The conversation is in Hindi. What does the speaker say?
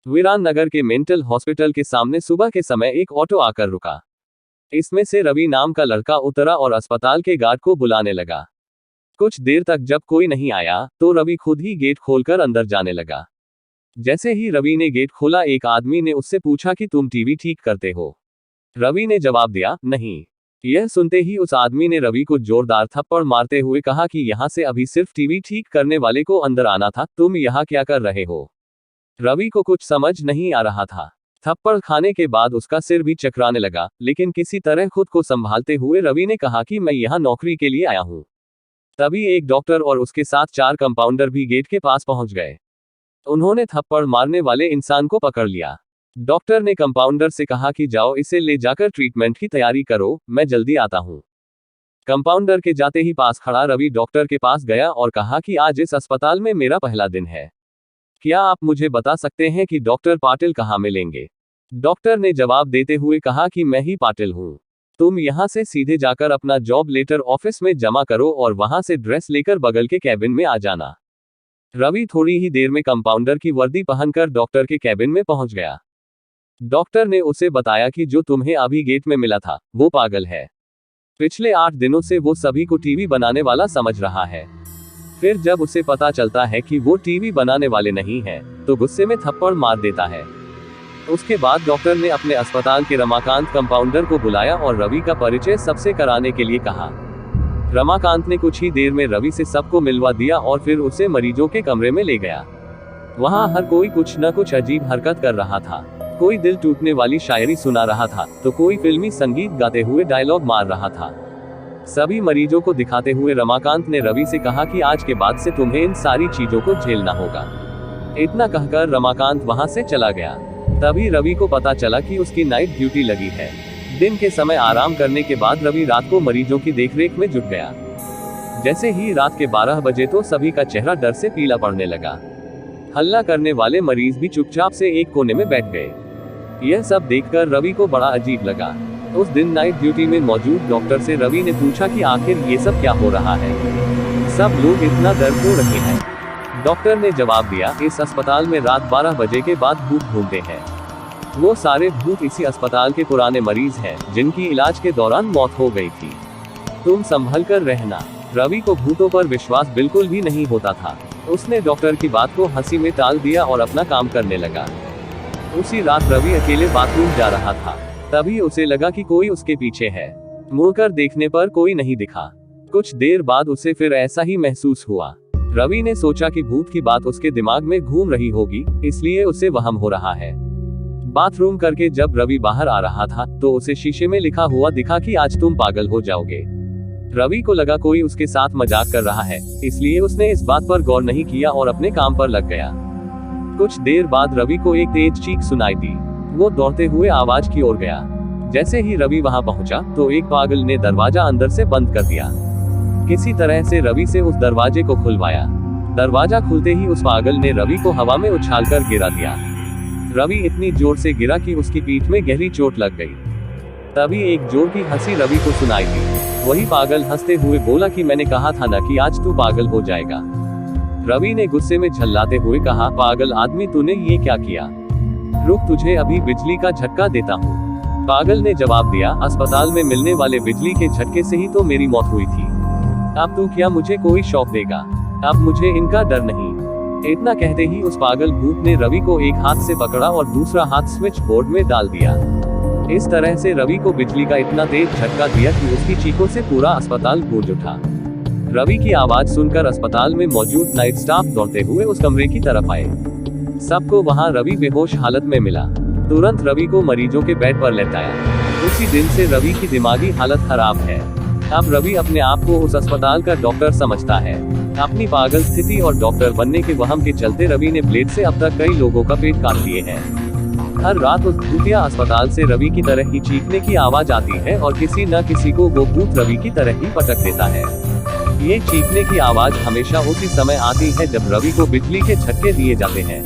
वीरान नगर के मेंटल हॉस्पिटल के सामने सुबह के समय एक ऑटो आकर रुका। इसमें से रवि नाम का लड़का उतरा और अस्पताल के गार्ड को बुलाने लगा। कुछ देर तक जब कोई नहीं आया तो रवि खुद ही गेट खोलकर अंदर जाने लगा। जैसे ही रवि ने गेट खोला, एक आदमी ने उससे पूछा कि तुम टीवी ठीक करते हो? रवि ने जवाब दिया, नहीं। यह सुनते ही उस आदमी ने रवि को जोरदार थप्पड़ मारते हुए कहा कि यहाँ से अभी सिर्फ टीवी ठीक करने वाले को अंदर आना था, तुम यहाँ क्या कर रहे हो? रवि को कुछ समझ नहीं आ रहा था। थप्पड़ खाने के बाद उसका सिर भी चकराने लगा, लेकिन किसी तरह खुद को संभालते हुए रवि ने कहा कि मैं यहाँ नौकरी के लिए आया हूँ। तभी एक डॉक्टर और उसके साथ 4 कंपाउंडर भी गेट के पास पहुंच गए। उन्होंने थप्पड़ मारने वाले इंसान को पकड़ लिया। डॉक्टर ने कंपाउंडर से कहा कि जाओ इसे ले जाकर ट्रीटमेंट की तैयारी करो, मैं जल्दी आता हूँ। कंपाउंडर के जाते ही पास खड़ा रवि डॉक्टर के पास गया और कहा कि आज इस अस्पताल में मेरा पहला दिन है। क्या आप मुझे बता सकते हैं कि डॉक्टर पाटिल कहाँ मिलेंगे? डॉक्टर ने जवाब देते हुए कहा कि मैं ही पाटिल हूँ। तुम यहाँ से सीधे जाकर अपना जॉब लेटर ऑफिस में जमा करो और वहां से ड्रेस लेकर बगल के कैबिन में आ जाना। रवि थोड़ी ही देर में कंपाउंडर की वर्दी पहनकर डॉक्टर के कैबिन में पहुंच गया। डॉक्टर ने उसे बताया कि जो तुम्हें अभी गेट में मिला था वो पागल है। पिछले 8 दिनों से वो सभी को टीवी बनाने वाला समझ रहा है। फिर जब उसे पता चलता है कि वो टीवी बनाने वाले नहीं है तो गुस्से में थप्पड़ मार देता है। उसके बाद डॉक्टर ने अपने अस्पताल के रमाकांत कंपाउंडर को बुलाया और रवि का परिचय सबसे कराने के लिए कहा। रमाकांत ने कुछ ही देर में रवि से सबको मिलवा दिया और फिर उसे मरीजों के कमरे में ले गया। वहां हर कोई कुछ न कुछ अजीब हरकत कर रहा था। कोई दिल टूटने वाली शायरी सुना रहा था तो कोई फिल्मी संगीत गाते हुए डायलॉग मार रहा था। सभी मरीजों को दिखाते हुए रमाकांत ने रवि से कहा कि आज के बाद से तुम्हें इन सारी चीजों को झेलना होगा। इतना कहकर रमाकांत वहां से चला गया। तभी रवि को पता चला कि उसकी नाइट ड्यूटी लगी है। दिन के समय आराम करने के बाद रवि रात को मरीजों की देखरेख में जुट गया। जैसे ही रात के 12 बजे तो सभी का चेहरा डर से पीला पड़ने लगा। हल्ला करने वाले मरीज भी चुपचाप से एक कोने में बैठ गए। यह सब देखकर रवि को बड़ा अजीब लगा। उस दिन नाइट ड्यूटी में मौजूद डॉक्टर से रवि ने पूछा कि आखिर ये सब क्या हो रहा है, सब लोग इतना डर क्यों रहे हैं? डॉक्टर ने जवाब दिया, इस अस्पताल में रात 12 बजे के बाद भूत घूमते हैं। वो सारे भूत इसी अस्पताल के पुराने मरीज हैं जिनकी इलाज के दौरान मौत हो गई थी। तुम संभल कर रहना। रवि को भूतों पर विश्वास बिल्कुल भी नहीं होता था। उसने डॉक्टर की बात को हंसी में टाल दिया और अपना काम करने लगा। उसी रात रवि अकेले बाथरूम जा रहा था। तभी उसे लगा कि कोई उसके पीछे है। मुड़कर देखने पर कोई नहीं दिखा। कुछ देर बाद उसे फिर ऐसा ही महसूस हुआ। रवि ने सोचा कि भूत की बात उसके दिमाग में घूम रही होगी, इसलिए उसे वहम हो रहा है। बाथरूम करके जब रवि बाहर आ रहा था तो उसे शीशे में लिखा हुआ दिखा कि आज तुम पागल हो जाओगे। रवि को लगा कोई उसके साथ मजाक कर रहा है, इसलिए उसने इस बात पर गौर नहीं किया और अपने काम पर लग गया। कुछ देर बाद रवि को एक तेज चीख सुनाई दी। वो दौड़ते हुए आवाज की ओर गया। जैसे ही रवि वहां पहुंचा तो एक पागल ने दरवाजा अंदर से बंद कर दिया। किसी तरह से रवि से उस दरवाजे को खुलवाया। दरवाजा खुलते ही उस पागल ने रवि को हवा में उछालकर गिरा दिया। रवि इतनी जोर से गिरा कि उसकी पीठ में गहरी चोट लग गई। तभी एक जोर की हंसी रवि को सुनाई दी। वही पागल हंसते हुए बोला कि मैंने कहा था ना कि आज तू पागल हो जाएगा। रवि ने गुस्से में झल्लाते हुए कहा, पागल आदमी तूने ये क्या किया? रुक, तुझे अभी बिजली का झटका देता हूँ। पागल ने जवाब दिया, अस्पताल में मिलने वाले बिजली के झटके से ही तो मेरी मौत हुई थी। अब तू क्या मुझे कोई शौक देगा? अब मुझे इनका डर नहीं। इतना कहते ही उस पागल भूत ने रवि को एक हाथ से पकड़ा और दूसरा हाथ स्विच बोर्ड में डाल दिया। इस तरह से रवि को बिजली का इतना तेज झटका दिया कि उसकी चीखों से पूरा अस्पताल गूंज उठा। रवि की आवाज सुनकर अस्पताल में मौजूद नाइट स्टाफ दौड़ते हुए उस कमरे की तरफ आए। सबको वहां रवि बेहोश हालत में मिला। तुरंत रवि को मरीजों के बेड पर लेटाया। उसी दिन से रवि की दिमागी हालत खराब है। अब रवि अपने आप को उस अस्पताल का डॉक्टर समझता है। अपनी पागल स्थिति और डॉक्टर बनने के वहम के चलते रवि ने ब्लेड से अब तक कई लोगों का पेट काट लिए हैं। हर रात उस भूतिया अस्पताल से रवि की तरह ही चीखने की आवाज आती है और किसी न किसी को वो भूत रवि की तरह ही पटक देता है। ये चीखने की आवाज हमेशा उसी समय आती है जब रवि को बिजली के झटके दिए जाते हैं।